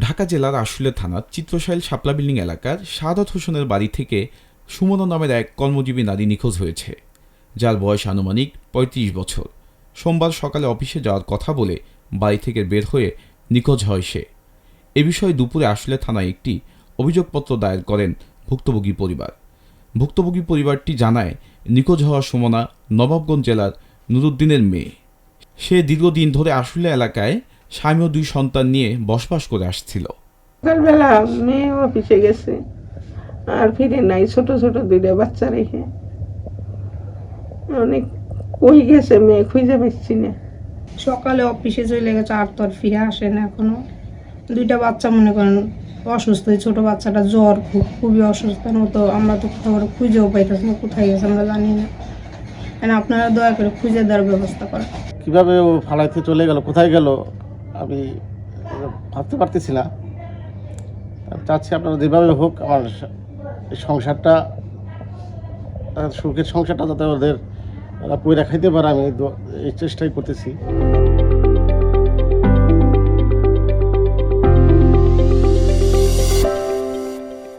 ঢাকা জেলার আশুলিয়া থানার চিত্রশাইল শাপলা বিল্ডিং এলাকার সাদাত হোসেনের বাড়ি থেকে সুমনা নামের এক কর্মজীবী নারী নিখোঁজ হয়েছে, যার বয়স আনুমানিক ৩৫ বছর। সোমবার সকালে অফিসে যাওয়ার কথা বলে বাড়ি থেকে বের হয়ে নিখোঁজ হয় সে। এ বিষয়ে দুপুরে আশুলিয়া থানায় একটি অভিযোগপত্র দায়ের করেন ভুক্তভোগী পরিবার। ভুক্তভোগী পরিবারটি জানায়, নিখোঁজ হওয়া সুমনা নবাবগঞ্জ জেলার নুরুদ্দিনের মেয়ে। সে দীর্ঘদিন ধরে আশুলিয়া এলাকায় স্বামী ও 2 সন্তান নিয়ে বসবাস করে আসছিল। সকালবেলা মেয়ে অফিসে গেছে আর ফিরে নাই, ছোট ছোট 2টা বাচ্চা রেখে। অনেক কই গেছে মেয়ে, খুঁজে পাচ্ছি না। সকালে অফিসে চলে গেছে, আর তো আর ফিরে আসে না এখনো। 2টা বাচ্চা মনে করেন অসুস্থ, ছোট বাচ্চাটা জ্বর, খুবই অসুস্থ। তো আমরা তো কোথাও করে খুঁজেও পাইতেছি না, কোথায় গেছে আমরা জানি না। কেন আপনারা দয়া করে খুঁজে দেওয়ার ব্যবস্থা করেন। কীভাবে ও ফালাইতে চলে গেল, কোথায় গেল আমি ভাবতে পারতেছি না। আমি চাচ্ছি আপনারা যেভাবে হোক আমার এই সংসারটা, সুখের সংসারটা যাতে ওদের ওরা পয়রা খাইতে পারে, আমি এই চেষ্টাই করতেছি।